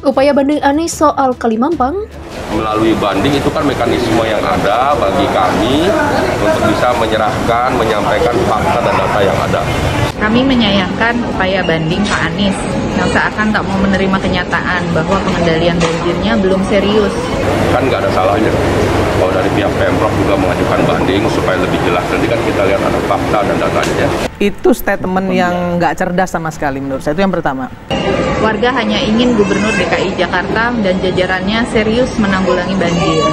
Upaya banding Anies soal Kalimampang. Melalui banding itu kan mekanisme yang ada bagi kami untuk bisa menyerahkan, menyampaikan fakta dan data yang ada. Kami menyayangkan upaya banding Pak Anies yang seakan tak mau menerima kenyataan bahwa pengendalian banjirnya belum serius. Kan nggak ada salahnya kalau dari pihak Pemprov juga mengajukan banding supaya lebih jelas. Nanti kan kita lihat ada fakta dan datanya. Itu statement yang nggak cerdas sama sekali menurut saya, itu yang pertama. Warga hanya ingin Gubernur DKI Jakarta dan jajarannya serius menanggulangi banjir.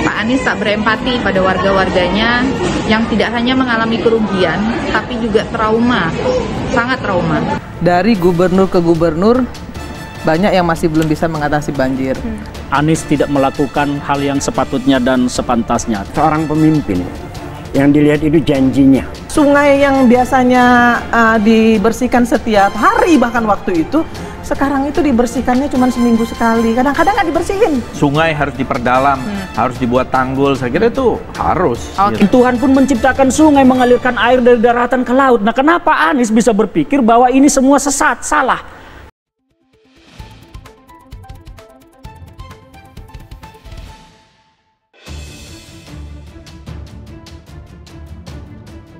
Pak Anies tak berempati pada warga-warganya yang tidak hanya mengalami kerugian, tapi juga trauma, sangat trauma. Dari gubernur ke gubernur, banyak yang masih belum bisa mengatasi banjir. Anies tidak melakukan hal yang sepatutnya dan sepantasnya. Seorang pemimpin yang dilihat itu janjinya. Sungai yang biasanya dibersihkan setiap hari bahkan waktu itu, sekarang itu dibersihkannya cuma seminggu sekali. Kadang-kadang nggak dibersihin. Sungai harus diperdalam, harus dibuat tanggul. Saya kira itu harus. Tuhan pun menciptakan sungai mengalirkan air dari daratan ke laut. Nah, kenapa Anies bisa berpikir bahwa ini semua sesat, salah?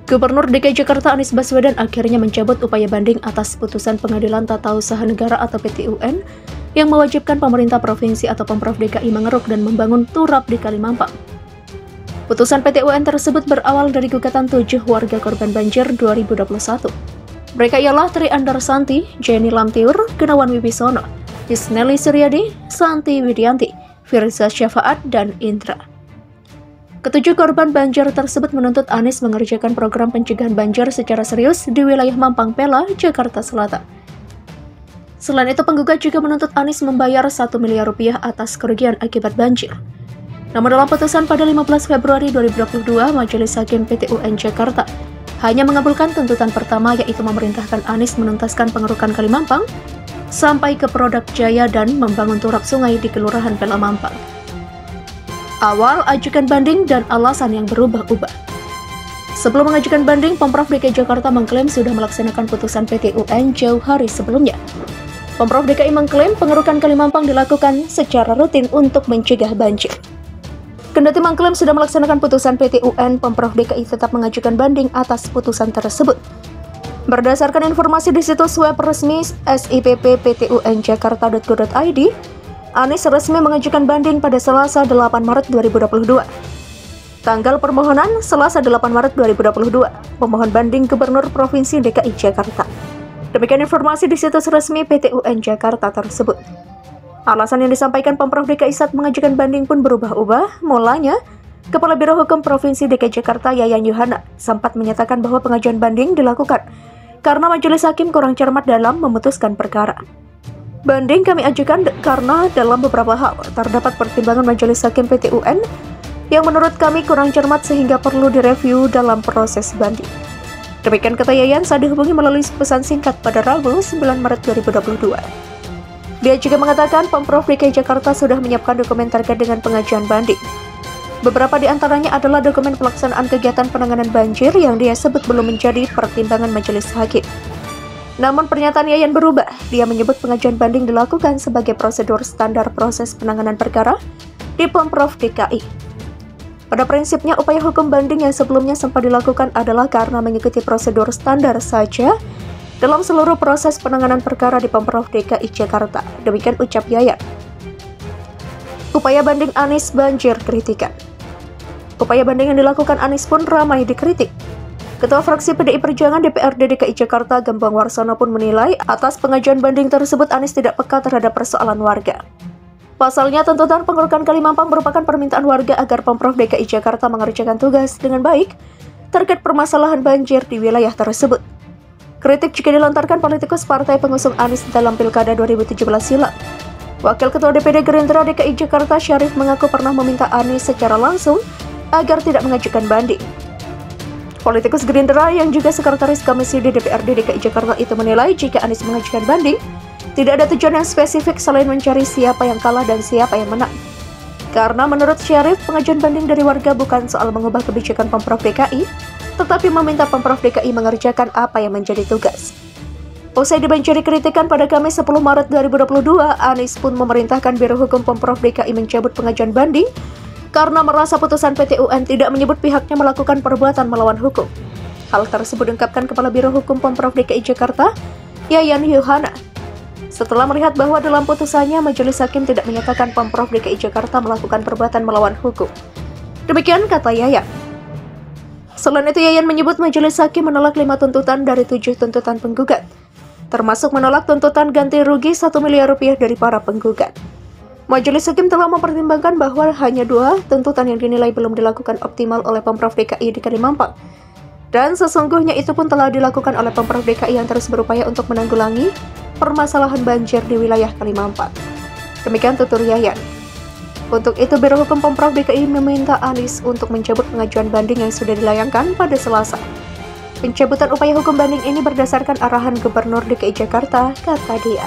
Gubernur DKI Jakarta Anies Baswedan akhirnya mencabut upaya banding atas putusan Pengadilan Tata Usaha Negara atau PT-UN yang mewajibkan pemerintah provinsi atau Pemprov DKI mengeruk dan membangun turap di Kalimampang. Putusan PT-UN tersebut berawal dari gugatan 7 warga korban banjir 2021. Mereka ialah Tri Andarsanti, Jenny Lamtiur, Gunawan Wibisono, Isneli Suryadi, Santi Widianti, Firza Syafaat, dan Indra. Ketujuh korban banjir tersebut menuntut Anies mengerjakan program pencegahan banjir secara serius di wilayah Mampang Pela, Jakarta Selatan. Selain itu, penggugat juga menuntut Anies membayar 1 miliar rupiah atas kerugian akibat banjir. Namun dalam putusan pada 15 Februari 2022, Majelis Hakim PT-UN Jakarta hanya mengabulkan tuntutan pertama, yaitu memerintahkan Anies menuntaskan pengerukan Kalimampang sampai ke Produk Jaya dan membangun turap sungai di Kelurahan Pela Mampang. Awal ajukan banding dan alasan yang berubah-ubah. Sebelum mengajukan banding, Pemprov DKI Jakarta mengklaim sudah melaksanakan putusan PT-UN jauh hari sebelumnya. Pemprov DKI mengklaim pengerukan Kalimampang dilakukan secara rutin untuk mencegah banjir. Kendati mengklaim sudah melaksanakan putusan PT-UN, Pemprov DKI tetap mengajukan banding atas putusan tersebut. Berdasarkan informasi di situs web resmi sipp.ptunjakarta.go.id, Anies resmi mengajukan banding pada Selasa 8 Maret 2022. Tanggal permohonan Selasa 8 Maret 2022. Pemohon banding Gubernur Provinsi DKI Jakarta. Demikian informasi di situs resmi PT-UN Jakarta tersebut. Alasan yang disampaikan Pemprov DKI saat mengajukan banding pun berubah-ubah. Mulanya, Kepala Biro Hukum Provinsi DKI Jakarta Yayan Yuhana sempat menyatakan bahwa pengajuan banding dilakukan karena Majelis Hakim kurang cermat dalam memutuskan perkara. Banding kami ajukan karena dalam beberapa hal terdapat pertimbangan Majelis Hakim PT-UN yang menurut kami kurang cermat sehingga perlu direview dalam proses banding. Demikian kata Yayan saat dihubungi melalui pesan singkat pada Rabu 9 Maret 2022. Dia juga mengatakan Pemprov DKI Jakarta sudah menyiapkan dokumen terkait dengan pengajuan banding. Beberapa di antaranya adalah dokumen pelaksanaan kegiatan penanganan banjir yang dia sebut belum menjadi pertimbangan Majelis Hakim. Namun pernyataan Yayan berubah. Dia menyebut pengajuan banding dilakukan sebagai prosedur standar proses penanganan perkara di Pemprov DKI. Pada prinsipnya, upaya hukum banding yang sebelumnya sempat dilakukan adalah karena mengikuti prosedur standar saja dalam seluruh proses penanganan perkara di Pemprov DKI Jakarta. Demikian ucap Yayan. Upaya banding Anies banjir kritikan. Upaya banding yang dilakukan Anies pun ramai dikritik. Ketua Fraksi PDI Perjuangan DPRD DKI Jakarta Gembong Warsono pun menilai atas pengajuan banding tersebut Anies tidak peka terhadap persoalan warga. Pasalnya, tuntutan pengerukan Kalimampang merupakan permintaan warga agar Pemprov DKI Jakarta mengerjakan tugas dengan baik terkait permasalahan banjir di wilayah tersebut. Kritik juga dilontarkan politikus partai pengusung Anies dalam Pilkada 2017 silam. Wakil Ketua DPD Gerindra DKI Jakarta Syarif mengaku pernah meminta Anies secara langsung agar tidak mengajukan banding. Politikus Gerindra yang juga Sekretaris Komisi di DPRD DKI Jakarta itu menilai jika Anies mengajukan banding, tidak ada tujuan yang spesifik selain mencari siapa yang kalah dan siapa yang menang. Karena menurut Syarif, pengajuan banding dari warga bukan soal mengubah kebijakan Pemprov DKI, tetapi meminta Pemprov DKI mengerjakan apa yang menjadi tugas. Usai dibanjiri kritikan pada Kamis 10 Maret 2022, Anies pun memerintahkan Biro Hukum Pemprov DKI mencabut pengajuan banding karena merasa putusan PT UN tidak menyebut pihaknya melakukan perbuatan melawan hukum. Hal tersebut diungkapkan Kepala Biro Hukum Pemprov DKI Jakarta, Yayan Yuhana, setelah melihat bahwa dalam putusannya Majelis Hakim tidak menyatakan Pemprov DKI Jakarta melakukan perbuatan melawan hukum. Demikian kata Yayan. Selain itu, Yayan menyebut Majelis Hakim menolak 5 tuntutan dari 7 tuntutan penggugat, termasuk menolak tuntutan ganti rugi 1 miliar rupiah dari para penggugat. Majelis Hakim telah mempertimbangkan bahwa hanya 2 tuntutan yang dinilai belum dilakukan optimal oleh Pemprov DKI di Kalimampang. Dan sesungguhnya itu pun telah dilakukan oleh Pemprov DKI yang terus berupaya untuk menanggulangi permasalahan banjir di wilayah Kalimampang. Demikian tutur Yayan. Untuk itu, Biro Hukum Pemprov DKI meminta Anies untuk mencabut pengajuan banding yang sudah dilayangkan pada Selasa. Pencabutan upaya hukum banding ini berdasarkan arahan Gubernur DKI Jakarta, kata dia.